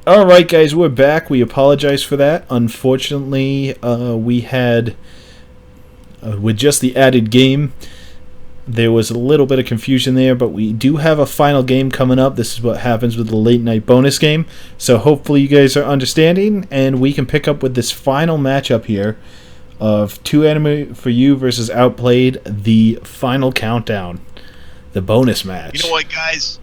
Alright guys, we're back. We apologize for that. Unfortunately, we had, with just the added game, there was a little bit of confusion there, but we do have a final game coming up. This is what happens with the late night bonus game. So hopefully you guys are understanding, and we can pick up with this final matchup here of 2ANIMU4U versus Outplayed, the final countdown, the bonus match. You know what, guys?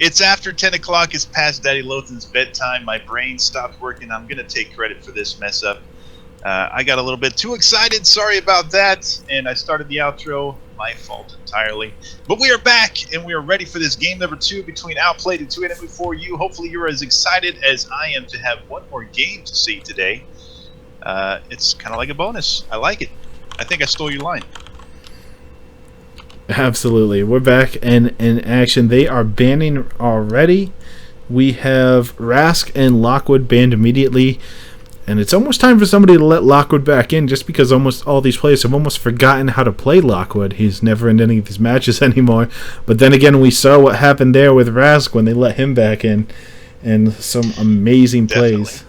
It's after 10 o'clock. It's past Daddy Lothan's bedtime. My brain stopped working. I'm going to take credit for this mess up. I got a little bit too excited. Sorry about that. And I started the outro. My fault entirely. But we are back, and we are ready for this game number 2 between Outplayed and 2ANIMU4U. Hopefully you're as excited as I am to have one more game to see today. It's kind of like a bonus. I like it. I think I stole your line. Absolutely. We're back and in action. They are banning already. We have Rask and Lockwood banned immediately. And it's almost time for somebody to let Lockwood back in, just because almost all these players have almost forgotten how to play Lockwood. He's never in any of these matches anymore. But then again, we saw what happened there with Rask when they let him back in. And some amazing plays.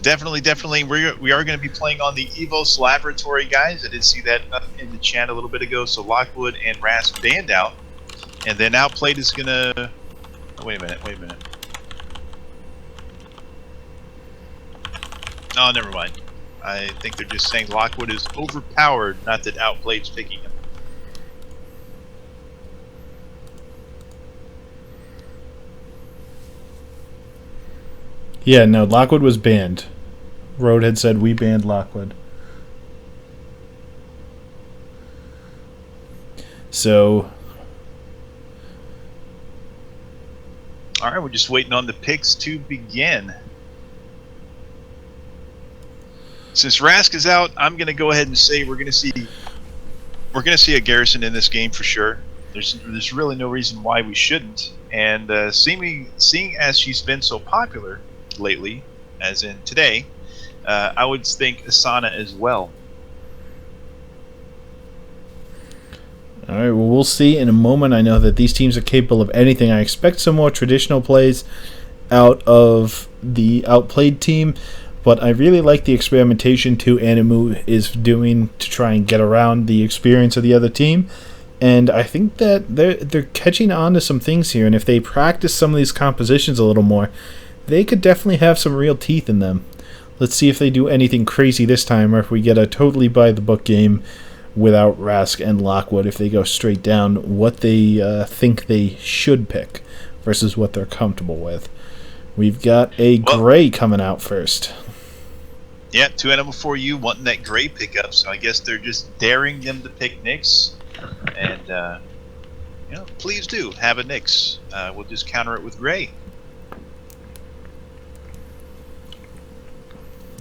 Definitely. We are going to be playing on the EVOS Laboratory, guys. I did see that up in the chat a little bit ago. So Lockwood and Rask banned out. And then Outplayed is going to... Oh, wait a minute. Oh, never mind. I think they're just saying Lockwood is overpowered, not that Outplayed's picking him. Yeah, no, Lockwood was banned. Road had said we banned Lockwood. So... Alright, we're just waiting on the picks to begin. Since Rask is out, I'm going to go ahead and say we're going to see a Garrison in this game for sure. There's really no reason why we shouldn't. And seeing as she's been so popular lately, as in today, I would think Asana as well. Alright, well, we'll see in a moment. I know that these teams are capable of anything. I expect some more traditional plays out of the Outplayed team, but I really like the experimentation 2ANIMU is doing to try and get around the experience of the other team. And I think that they're catching on to some things here, and if they practice some of these compositions a little more, they could definitely have some real teeth in them. Let's see if they do anything crazy this time, or if we get a totally by-the-book game without Rask and Lockwood, if they go straight down what they think they should pick versus what they're comfortable with. We've got a Gray coming out first. Yeah, 2ANIMU4U wanting that Gray pickup, so I guess they're just daring them to pick Nyx. And, you know, please do have a Nyx. We'll just counter it with Gray.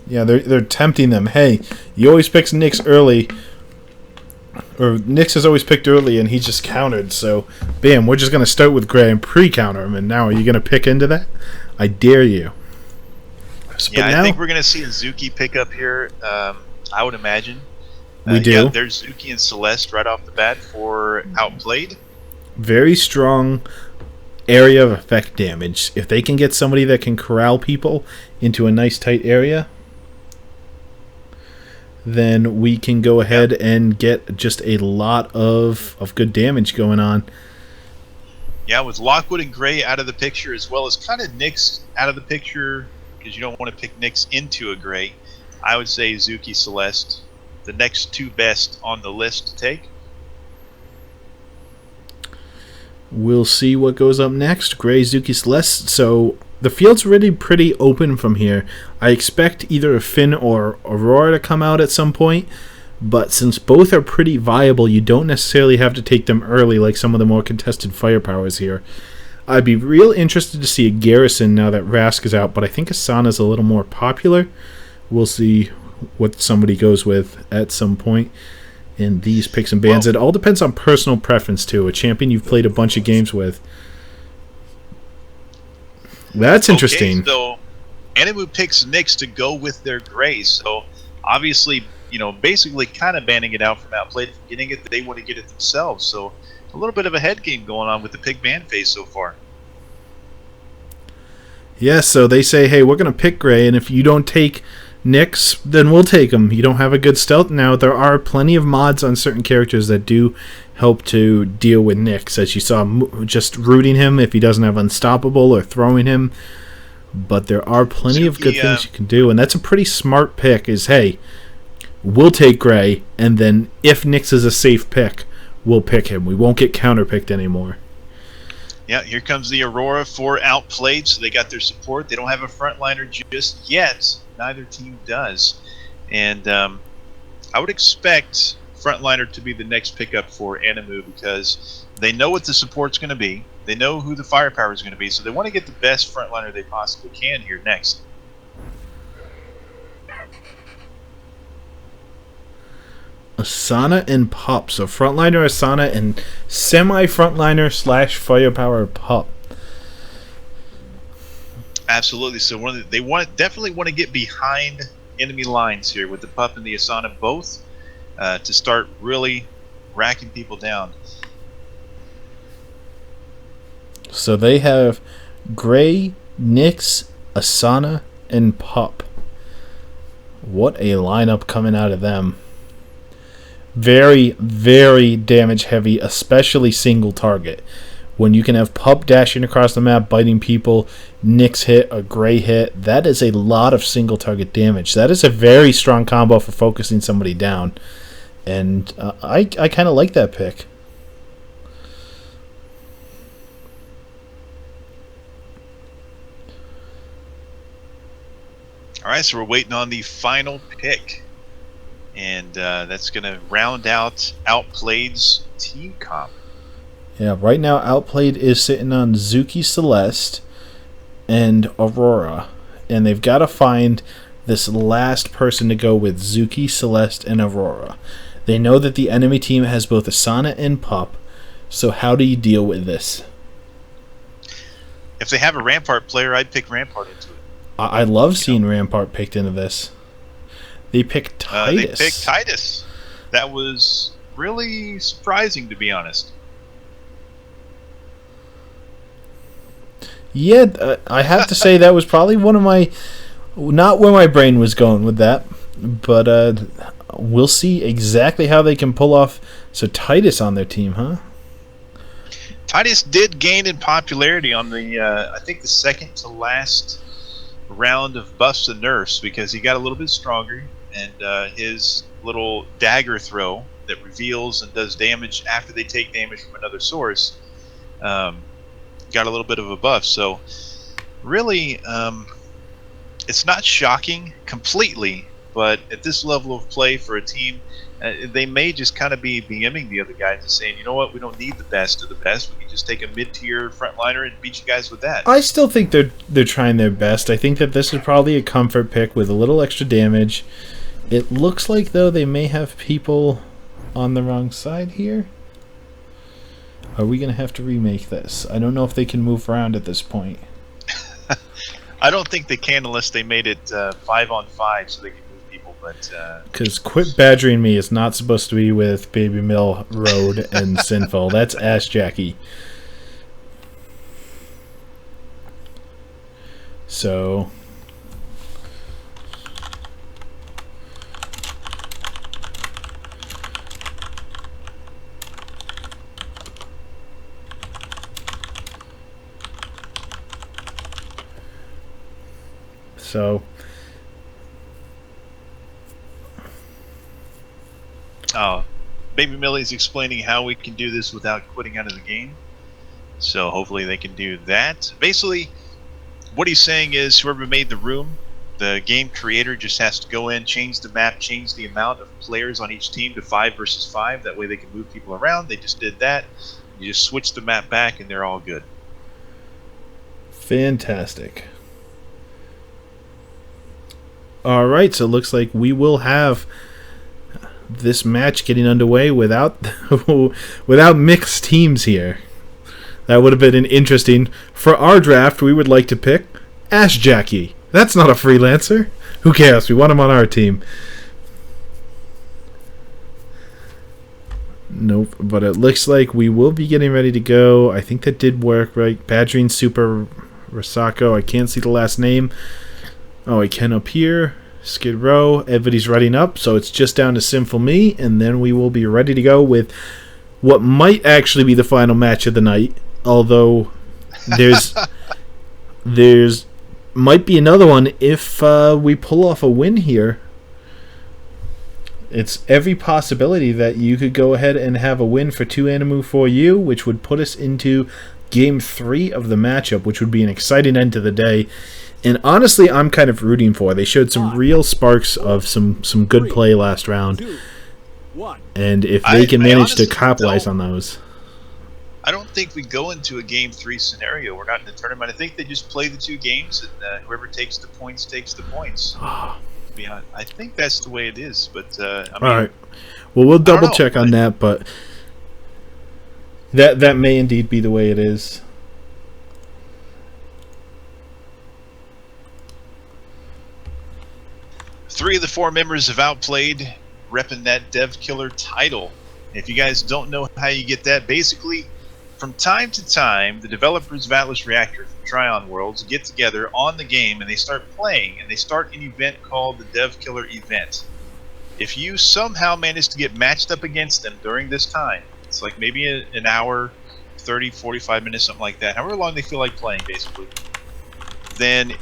Yeah, they're tempting them. Hey, you always pick Nyx early, or Nyx is always picked early, and he just countered. So, bam, we're just going to start with Gray and pre-counter him. And now, are you going to pick into that? I dare you. Yeah, I think we're going to see a Zuki pick up here, I would imagine. We do. Yeah, there's Zuki and Celeste right off the bat for Outplayed. Very strong area of effect damage. If they can get somebody that can corral people into a nice tight area, then we can go ahead and get just a lot of good damage going on. Yeah, with Lockwood and Gray out of the picture, as well as kind of Nyx out of the picture, because you don't want to pick Nyx into a Gray, I would say Zuki, Celeste, the next two best on the list to take. We'll see what goes up next. Gray, Zuki, Celeste. So the field's really pretty open from here. I expect either a Finn or Aurora to come out at some point, but since both are pretty viable, you don't necessarily have to take them early like some of the more contested firepowers here. I'd be real interested to see a Garrison now that Rask is out, but I think Asana's a little more popular. We'll see what somebody goes with at some point in these picks and bans. It all depends on personal preference, too. A champion you've played a bunch of games with. That's interesting. So, ANIMU picks Nyx to go with their Gray. So, obviously, you know, basically kind of banning it out from Outplayed, getting it, they want to get it themselves. So, a little bit of a head game going on with the Pig Man phase so far. Yeah, so they say, hey, we're going to pick Gray, and if you don't take Nyx, then we'll take him. You don't have a good stealth. Now, there are plenty of mods on certain characters that do help to deal with Nyx, as you saw, just rooting him if he doesn't have Unstoppable or throwing him. But there are plenty of good things you can do, and that's a pretty smart pick, is, hey, we'll take Gray, and then if Nyx is a safe pick, we'll pick him. We won't get counterpicked anymore. Yeah, here comes the Aurora for Outplayed, so they got their support. They don't have a frontliner just yet. Neither team does. And I would expect frontliner to be the next pickup for Animu because they know what the support's going to be. They know who the firepower is going to be, so they want to get the best frontliner they possibly can here next. Asana and Pup. So frontliner Asana and semi-frontliner / firepower Pup. Absolutely. So they definitely want to get behind enemy lines here with the Pup and the Asana both to start really racking people down. So they have Gray, Nyx, Asana, and Pup. What a lineup coming out of them. Very, very damage heavy, especially single target. When you can have Pup dashing across the map, biting people, Nyx hit, a Gray hit, that is a lot of single target damage. That is a very strong combo for focusing somebody down. And I kind of like that pick. All right, so we're waiting on the final pick. And that's going to round out Outplayed's team comp. Yeah, right now Outplayed is sitting on Zuki Celeste and Aurora. And they've got to find this last person to go with Zuki, Celeste, and Aurora. They know that the enemy team has both Asana and Pup. So how do you deal with this? If they have a Rampart player, I'd pick Rampart into it. I love seeing Rampart picked into this. They picked Titus. They picked Titus. That was really surprising, to be honest. Yeah, I have to say that was probably one of my... Not where my brain was going with that. But we'll see exactly how they can pull off... So Titus on their team, huh? Titus did gain in popularity on the, I think, the second to last round of buffs and nerfs because he got a little bit stronger. And his little dagger throw that reveals and does damage after they take damage from another source got a little bit of a buff. So really, it's not shocking completely, but at this level of play for a team, they may just kind of be BMing the other guys and saying, you know what, we don't need the best of the best. We can just take a mid-tier frontliner and beat you guys with that. I still think they're trying their best. I think that this is probably a comfort pick with a little extra damage. It looks like, though, they may have people on the wrong side here. Are we going to have to remake this? I don't know if they can move around at this point. I don't think they can unless they made it 5-on-5 so they can move people. But because Quit Badgering Me is not supposed to be with Baby Mill, Road, and Sinful. That's Ash Jackie. So... Baby Millie's explaining how we can do this without quitting out of the game. So hopefully they can do that. Basically, what he's saying is whoever made the room, the game creator just has to go in, change the map, change the amount of players on each team to 5 versus 5. That way they can move people around. They just did that. You just switch the map back and they're all good. Fantastic. Alright, so it looks like we will have this match getting underway without without mixed teams here. That would have been an interesting... For our draft, we would like to pick Ash Jackie. That's not a freelancer. Who cares? We want him on our team. Nope, but it looks like we will be getting ready to go. I think that did work, right? Badgerine Super Risako. I can't see the last name. Oh, I can up here. Skid Row. Everybody's running up, so it's just down to Sinful Me, and then we will be ready to go with what might actually be the final match of the night. Although there's might be another one if we pull off a win here. It's every possibility that you could go ahead and have a win for 2ANIMU4U, which would put us into Game 3 of the matchup, which would be an exciting end to the day. And honestly, I'm kind of rooting for. They showed some real sparks of some good play last round. And if they can manage to capitalize on those. I don't think we go into a Game 3 scenario. We're not in the tournament. I think they just play the 2 games, and whoever takes the points takes the points. I think that's the way it is, but I mean, all right. Well, we'll double check on that, but that may indeed be the way it is. Three of the 4 members of Outplayed repping that Dev Killer title. If you guys don't know how you get that, basically, from time to time, the developers of Atlas Reactor from Tryon Worlds get together on the game and they start playing, and they start an event called the Dev Killer event. If you somehow manage to get matched up against them during this time, it's like maybe an hour, 30, 45 minutes, something like that, however long they feel like playing, basically, then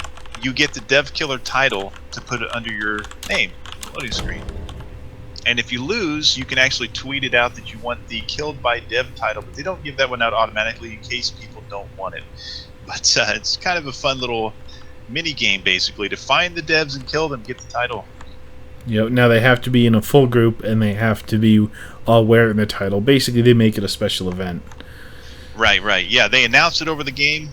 you get the Dev Killer title to put it under your name on the loading screen. And if you lose, you can actually tweet it out that you want the Killed by Dev title, but they don't give that one out automatically in case people don't want it. But it's kind of a fun little mini game, basically, to find the devs and kill them, get the title. Now they have to be in a full group, and they have to be all wearing the title. Basically, they make it a special event. Right. Yeah, they announce it over the game.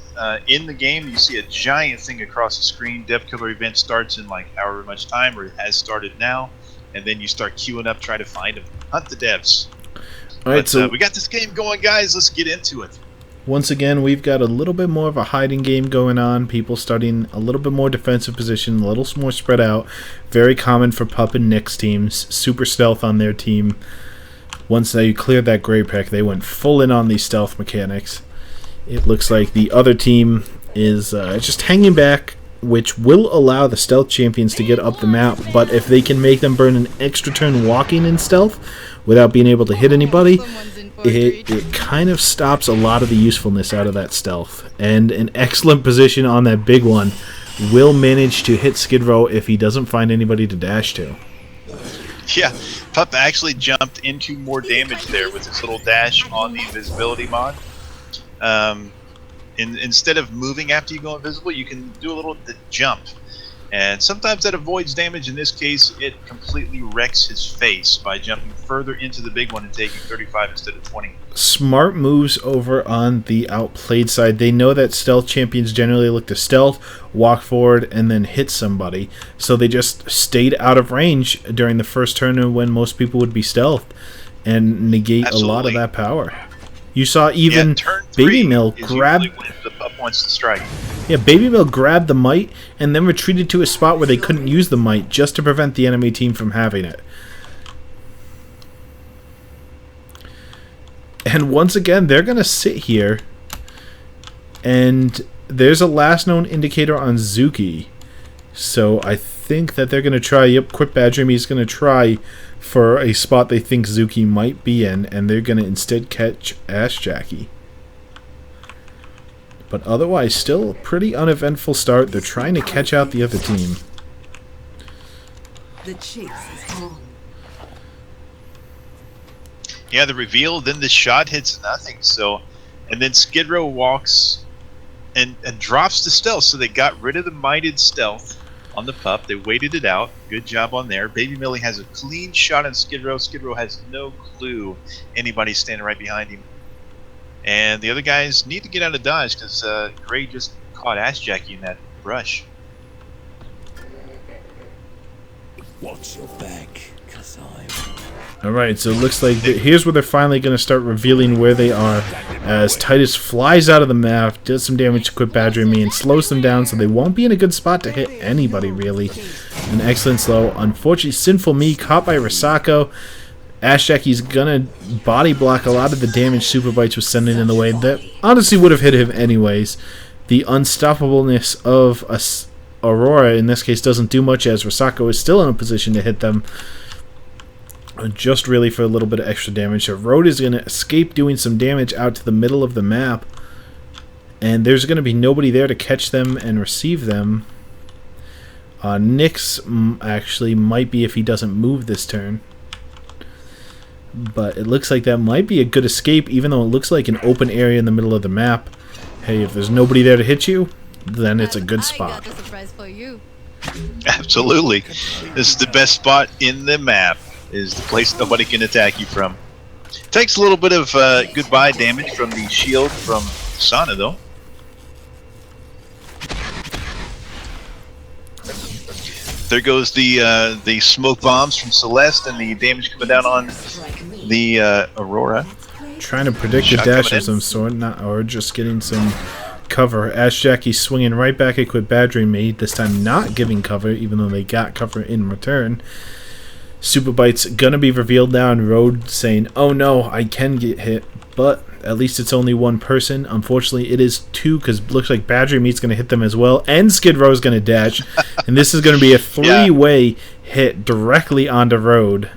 In the game, you see a giant thing across the screen. Dev Killer event starts in like however much time, or it has started now. And then you start queuing up, try to find them. Hunt the devs. All right, so we got this game going, guys. Let's get into it. Once again, we've got a little bit more of a hiding game going on. People starting a little bit more defensive position, a little more spread out. Very common for Pup and Nick's teams. Super stealth on their team. Once they cleared that gray pack, they went full in on these stealth mechanics. It looks like the other team is just hanging back, which will allow the stealth champions to get up the map, but if they can make them burn an extra turn walking in stealth without being able to hit anybody, it kind of stops a lot of the usefulness out of that stealth. And an excellent position on that big one will manage to hit Skid Row if he doesn't find anybody to dash to. Yeah, Pup actually jumped into more damage there with his little dash on the invisibility mod. Instead of moving after you go invisible, you can do a little jump. And sometimes that avoids damage. In this case, it completely wrecks his face by jumping further into the big one and taking 35 instead of 20. Smart moves over on the Outplayed side. They know that stealth champions generally look to stealth, walk forward, and then hit somebody. So they just stayed out of range during the first turn when most people would be stealthed and negate a lot of that power. You saw even Baby Mill grab. The Pup wants to strike. Yeah, Baby Mill grabbed the mite and then retreated to a spot where they couldn't use the mite just to prevent the enemy team from having it. And once again, they're going to sit here. And there's a last known indicator on Zuki. So I think that they're going to try. Yep, Quip Badger is going to try for a spot they think Zuki might be in. And they're going to instead catch Ash Jackie. But otherwise, still a pretty uneventful start. They're trying to catch out the other team. The chase is on. Yeah, the reveal, then the shot hits nothing. So, and then Skid Row walks and drops the stealth. So they got rid of the mited stealth on the Pup. They waited it out. Good job on there. Baby Millie has a clean shot on Skid Row. Skid Row has no clue anybody's standing right behind him. And the other guys need to get out of dodge because Gray just caught Ash Jackie in that brush. Watch your back, cause I'm... Alright, so it looks like here's where they're finally going to start revealing where they are. As Titus flies out of the map, does some damage to Quip Badger Me, and slows them down so they won't be in a good spot to hit anybody, really. An excellent slow. Unfortunately, Sinful Me caught by Risako. Ash Jackie's gonna body block a lot of the damage Super Bites was sending in the way that honestly would have hit him anyways. The unstoppableness of Aurora in this case doesn't do much, as Risako is still in a position to hit them just really for a little bit of extra damage. So Road is going to escape doing some damage out to the middle of the map, and there's going to be nobody there to catch them and receive them. Nyx actually might be if he doesn't move this turn, but it looks like that might be a good escape, even though it looks like an open area in the middle of the map. Hey, if there's nobody there to hit you, then it's a good spot. I got a surprise for you. Absolutely. This is the best spot in the map. Is the place nobody can attack you from. Takes a little bit of goodbye damage from the shield from Sana, though. There goes the smoke bombs from Celeste and the damage coming down on the Aurora. Trying to predict a dash of some sort, or just getting some cover. Ash Jackie swinging right back at Quit Badgering Me, this time not giving cover, even though they got cover in return. Super Bite's gonna be revealed now, and Road saying, "Oh no, I can get hit," but at least it's only one person. Unfortunately, it is two, because it looks like Badgering Meat's gonna hit them as well, and Skid Row's gonna dash, and this is gonna be a three-way hit directly onto Road.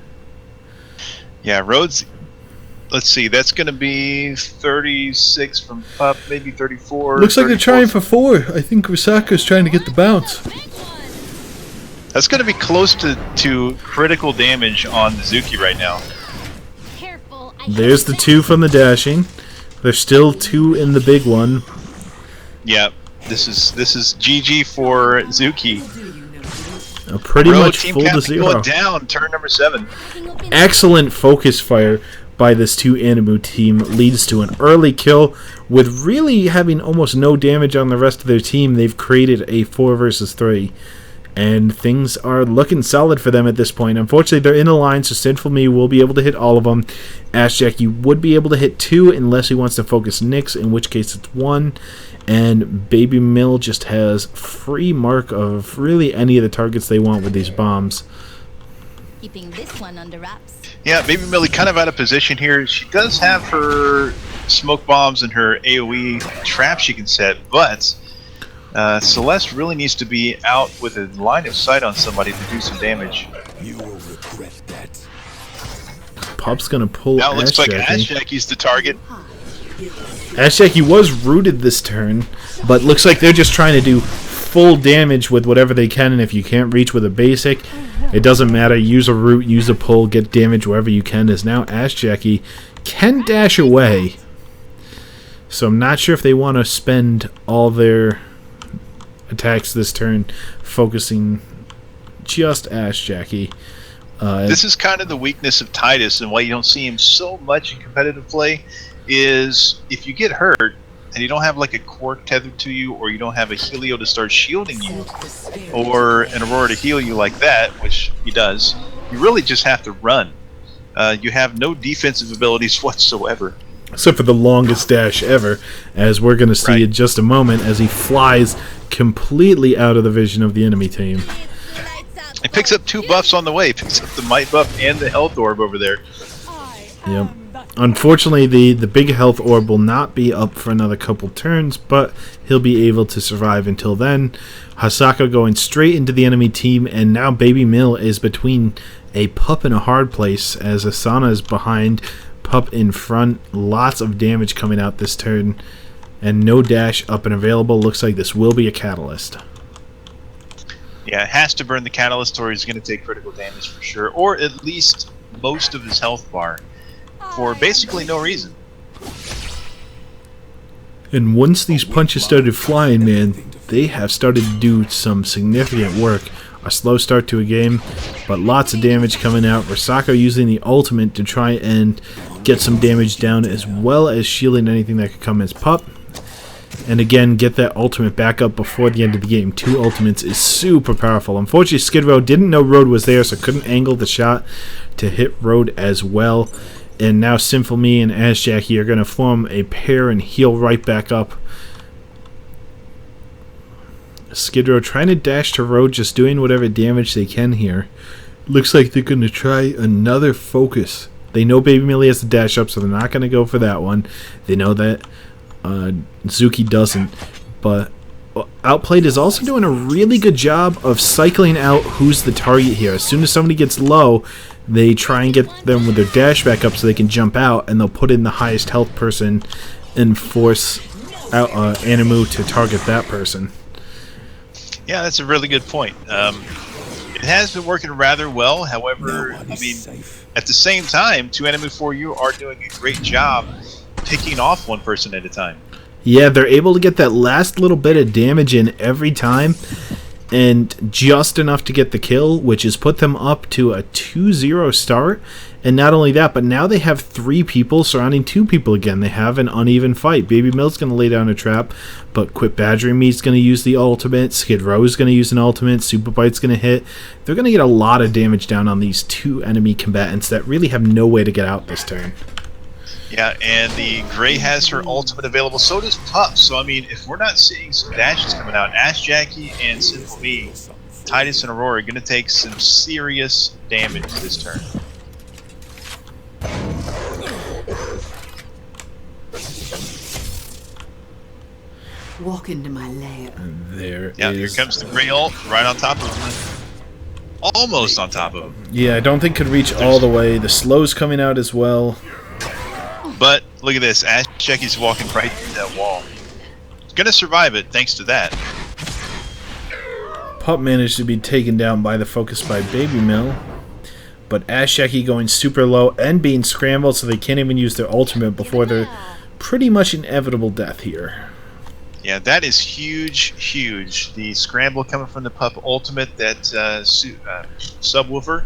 Yeah, Road's. Let's see, that's going to be 36 from Pup, maybe 34. Looks like they're trying for 4. I think Risako's trying to get the bounce. That's going to be close to critical damage on Zuki right now. There's the 2 from the dashing. There's still 2 in the big one. Yeah, this is GG for Zuki. Pretty much full to 0. Going down, turn number 7. Excellent focus fire by this 2ANIMU team leads to an early kill. With really having almost no damage on the rest of their team, they've created a 4 versus 3. And things are looking solid for them at this point. Unfortunately, they're in a line, so Sinful Me will be able to hit all of them. Ash Jackie would be able to hit 2 unless he wants to focus Nyx, in which case it's 1. And Baby Mill just has free mark of really any of the targets they want with these bombs. Keeping this one under wraps. Yeah, Baby Millie kind of out of position here. She does have her smoke bombs and her AoE trap she can set, but Celeste really needs to be out with a line of sight on somebody to do some damage. You will regret that. Pup's gonna pull Now it looks like Jackie. Ash Jackie's the target. Ash Jackie was rooted this turn, but looks like they're just trying to do full damage with whatever they can, and if you can't reach with a basic, it doesn't matter. Use a root, use a pull, get damage wherever you can, as now Ash Jackie can dash away. So I'm not sure if they want to spend all their attacks this turn focusing just Ash Jackie. This is kind of the weakness of Titus, and why you don't see him so much in competitive play is if you get hurt and you don't have like a Quark tethered to you, or you don't have a Helio to start shielding you, or an Aurora to heal you like that, which he does, you really just have to run. You have no defensive abilities whatsoever. Except for the longest dash ever, as we're going to see in just a moment, as he flies completely out of the vision of the enemy team. It picks up 2 buffs on the way. It picks up the Might buff and the Health Orb over there. Yep. Unfortunately, the big health orb will not be up for another couple turns, but he'll be able to survive until then. Hasako going straight into the enemy team, and now Baby Mill is between a Pup and a hard place, as Asana is behind, Pup in front. Lots of damage coming out this turn, and no dash up and available. Looks like this will be a catalyst. Yeah, it has to burn the catalyst, or he's going to take critical damage for sure, or at least most of his health bar, for basically no reason. And once these punches started flying, man, they have started to do some significant work. A slow start to a game, but lots of damage coming out. Risako using the ultimate to try and get some damage down, as well as shielding anything that could come as Pup. And again, get that ultimate back up before the end of the game. 2 ultimates is super powerful. Unfortunately, Skid Row didn't know Road was there, so couldn't angle the shot to hit Road as well. And now Sinful Me and Ash Jackie are going to form a pair and heal right back up. Skid Row trying to dash to Road, just doing whatever damage they can here. Looks like they're going to try another focus. They know Baby Millie has the dash up, so they're not going to go for that one. They know that Zuki doesn't. But Outplayed is also doing a really good job of cycling out who's the target here. As soon as somebody gets low, they try and get them with their dash back up so they can jump out, and they'll put in the highest health person and force out Animu to target that person. Yeah, that's a really good point. It has been working rather well. However, I mean, at the same time, 2ANIMU4U are doing a great job picking off one person at a time. Yeah, they're able to get that last little bit of damage in every time, and just enough to get the kill, which has put them up to a 2-0 start. And not only that, but now they have 3 people surrounding 2 people again. They have an uneven fight. Baby Mill's going to lay down a trap, but Quit Badgering Me's going to use the ultimate. Skid Row's going to use an ultimate. Super Bite's going to hit. They're going to get a lot of damage down on these 2 enemy combatants that really have no way to get out this turn. Yeah, and the Gray has her ultimate available. So does Pup. So, I mean, if we're not seeing some dashes coming out, Ash Jackie and Sinful Me, Titus and Aurora are going to take some serious damage this turn. Walk into my lair. There Yeah, is... here comes the Gray ult right on top of him. Almost on top of him. Yeah, I don't think could reach all the way. The slow's coming out as well. But look at this. Ash Jackie's walking right through that wall. He's going to survive it thanks to that. Pup managed to be taken down by the focus by Baby Mill. But Ash Jackie going super low and being scrambled so they can't even use their ultimate before their pretty much inevitable death here. Yeah, that is huge, huge. The scramble coming from the Pup ultimate, that subwoofer.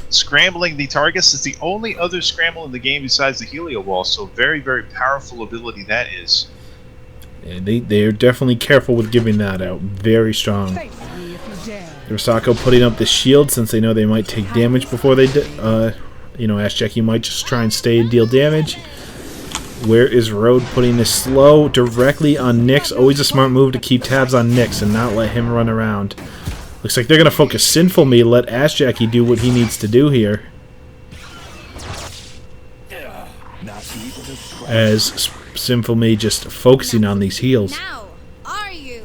Scrambling the targets is the only other scramble in the game besides the Helio Wall, so very, very powerful ability that is. Yeah, they're definitely careful with giving that out. Very strong. Rosako putting up the shield since they know they might take damage before they Ash Jackie might just try and stay and deal damage. Where is Road putting this slow directly on Nyx? Always a smart move to keep tabs on Nyx and not let him run around. Looks like they're going to focus Sinful Me, let Ash Jackie do what he needs to do here. As Sinful Me just focusing on these heals. Now, are you?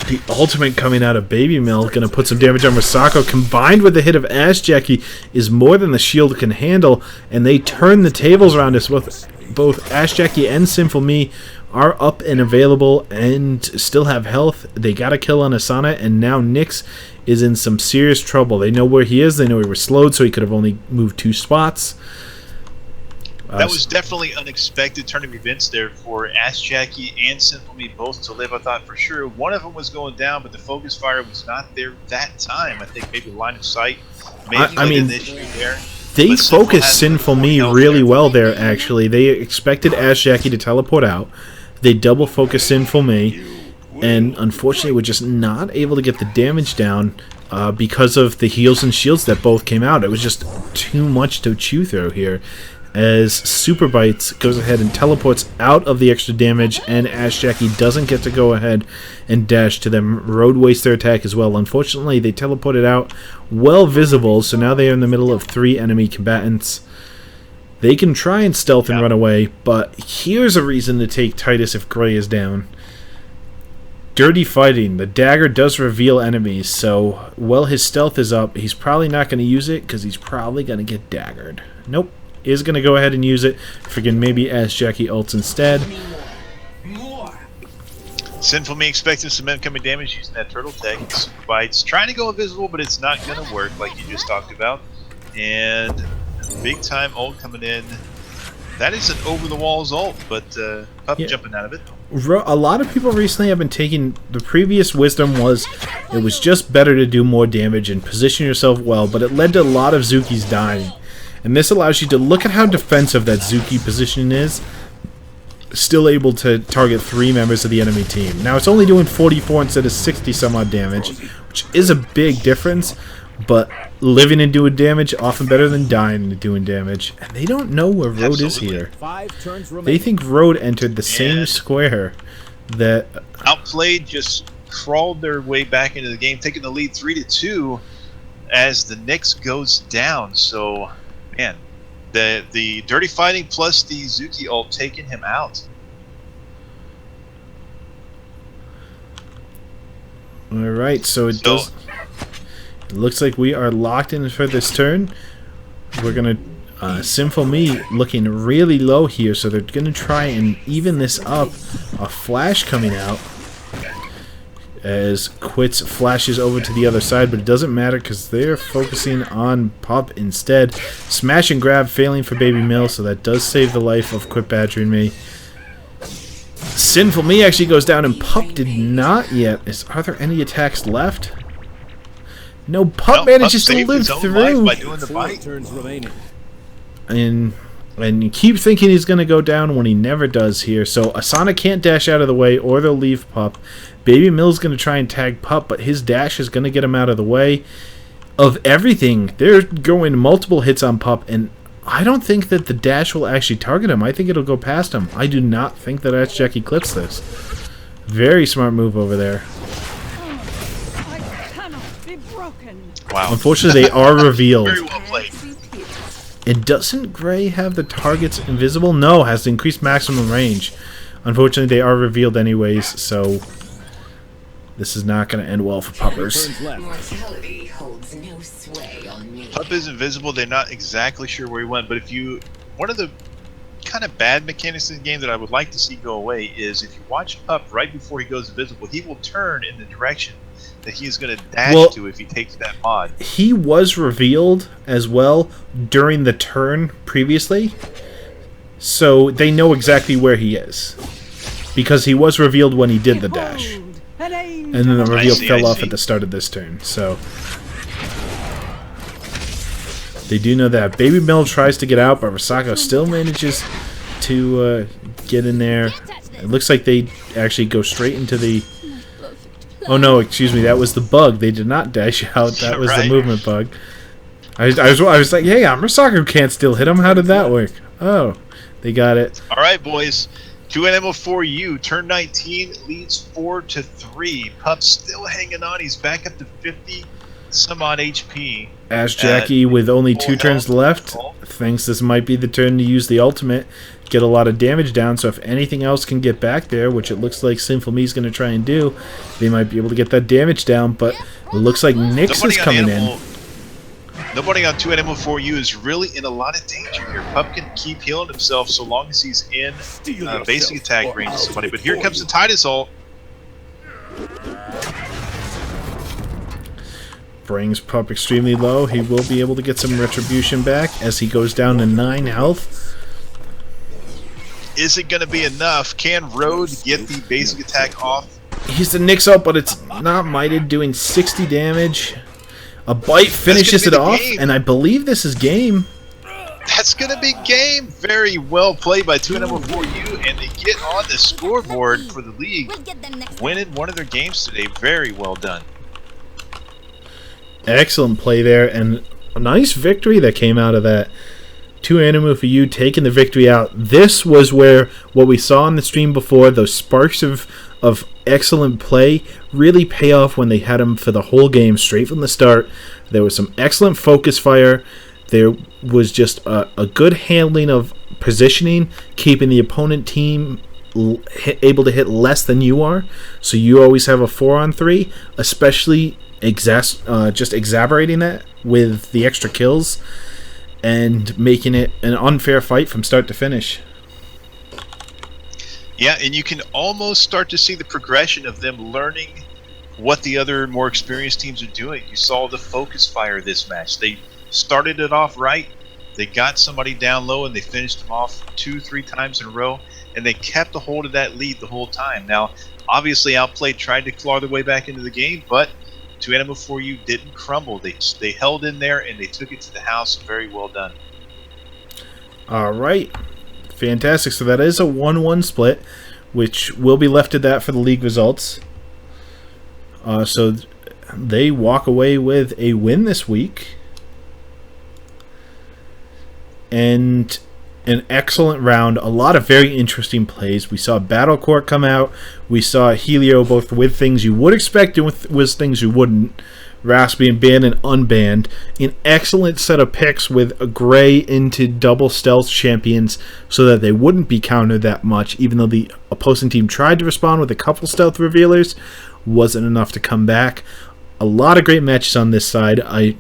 The ultimate coming out of Baby Mill going to put some damage on Rosako, combined with the hit of Ash Jackie is more than the shield can handle, and they turn the tables around us. Both Ash Jackie and Sinful Me are up and available and still have health. They got a kill on Asana, and now Nyx is in some serious trouble. They know where he is. They know he was slowed, so he could have only moved 2 spots. That was definitely unexpected turn of events there for Ash Jackie and Sinful Me both to live. I thought for sure one of them was going down, but the focus fire was not there that time. I think maybe line of sight. Maybe I mean, an issue there. They focused Sinful Me really well there, actually. They expected Ash Jackie to teleport out. They double focused Sinful Me, and unfortunately were just not able to get the damage down because of the heals and shields that both came out. It was just too much to chew through here. As Super Bites goes ahead and teleports out of the extra damage, and Ash Jackie doesn't get to go ahead and dash to them. Road wastes their attack as well. Unfortunately, they teleported out well visible, so now they are in the middle of 3 enemy combatants. They can try and stealth and run away, but here's a reason to take Titus if Gray is down. Dirty fighting. The dagger does reveal enemies, so while his stealth is up, he's probably not going to use it because he's probably going to get daggered. Nope. Is going to go ahead and use it. Freaking maybe Ash Jackie ults instead. Sinful Me expecting some incoming damage using that turtle tag. Super Bites trying to go invisible, but it's not going to work like you just talked about. And big time ult coming in. That is an over the walls ult, but Pup jumping out of it. A lot of people recently have been taking the previous wisdom was it was just better to do more damage and position yourself well, but it led to a lot of Zukis dying. And this allows you to look at how defensive that Zuki position is, still able to target 3 members of the enemy team. Now it's only doing 44 instead of 60 some odd damage, which is a big difference, but living and doing damage often better than dying and doing damage. And they don't know where Road is here. They think Road entered the same square that Outplayed just crawled their way back into the game, taking the lead 3-2 as the Knicks goes down. So, man, the Dirty Fighting plus the Zuki ult taking him out. All right, so it looks like we are locked in for this turn. We're gonna Sinful Me looking really low here, so they're gonna try and even this up. A flash coming out as Quits flashes over to the other side, but it doesn't matter because they're focusing on Pup instead. Smash and grab failing for Baby Mill, so that does save the life of Quit badgering me. Sinful Me actually goes down, and Pup did not yet. Are there any attacks left? No, Pup manages to live through. By doing the bite. Turns remaining. And you keep thinking he's going to go down when he never does here. So Asana can't dash out of the way, or they'll leave Pup. Baby Mill's going to try and tag Pup, but his dash is going to get him out of the way. Of everything, they're going multiple hits on Pup, and I don't think that the dash will actually target him. I think it'll go past him. I do not think that Jack clips this. Very smart move over there. I cannot be broken. Wow. Unfortunately, they are revealed. Very well played. And doesn't Gray have the targets invisible? No, has the increased maximum range. Unfortunately, they are revealed anyways, so this is not going to end well for Puppers. Turns left. Mortality holds no sway on me. Pup is invisible. They're not exactly sure where he went, but one of the kind of bad mechanics in the game that I would like to see go away is if you watch Pup right before he goes invisible, he will turn in the direction that he is going to dash to if he takes that mod. He was revealed as well during the turn previously, so they know exactly where he is. Because he was revealed when he did the dash. And then the reveal fell off at the start of this turn, so they do know that. Baby Mill tries to get out, but Risako still manages to get in there. It looks like they actually go straight into the... Oh no, excuse me, that was the bug. They did not dash out. That was the movement bug. I was like, hey, Risako can't still hit him. How did that work? Oh, they got it. All right, boys. 2ANIMU4U, turn 19, leads 4-3. Pup still hanging on. He's back up to 50 some odd HP. Ash Jackie with only 2 turns left thinks this might be the turn to use the ultimate, get a lot of damage down, so if anything else can get back there, which it looks like Sinful Me is going to try and do, they might be able to get that damage down, but it looks like Nyx is coming in. Nobody on 2ANIMU4U is really in a lot of danger here. Pup can keep healing himself so long as he's in basic attack range of somebody, but here comes the Titus ult. Brings Pup extremely low. He will be able to get some retribution back as he goes down to 9 health. Is it going to be enough? Can Road get the basic attack off? He's the Nyx ult, but it's not mighted, doing 60 damage. A bite finishes it off, and I believe this is game. That's going to be game. Very well played by 2ANIMU4U, and they get on the scoreboard for the league, winning one of their games today. Very well done. Excellent play there, and a nice victory that came out of that. 2ANIMU4U taking the victory out. This was where what we saw on the stream before, those sparks of excellent play, really pay off when they had them for the whole game straight from the start. There was some excellent focus fire. There was just a good handling of positioning, keeping the opponent team able to hit less than you are. So you always have a 4-on-3, especially just exaggerating that with the extra kills and making it an unfair fight from start to finish. Yeah, and you can almost start to see the progression of them learning what the other more experienced teams are doing. You saw the focus fire this match. They started it off right. They got somebody down low and they finished them off 2-3 times in a row, and they kept a hold of that lead the whole time. Now, obviously, Outplayed tried to claw their way back into the game, but 2ANIMU4U didn't crumble. They held in there and they took it to the house. Very well done. All right. Fantastic. So that is a 1-1 split, which will be left at that for the league results. So they walk away with a win this week. And an excellent round, a lot of very interesting plays. We saw Battle Court come out. We saw Helio both with things you would expect and with things you wouldn't. Ras being banned and unbanned. An excellent set of picks with a Gray into double stealth champions so that they wouldn't be countered that much, even though the opposing team tried to respond with a couple stealth revealers. Wasn't enough to come back. A lot of great matches on this side. I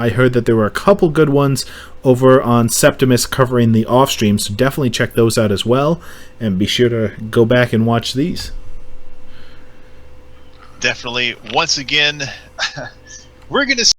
heard that there were a couple good ones over on Septimus covering the off stream, so definitely check those out as well, and be sure to go back and watch these. Definitely. Once again, we're going to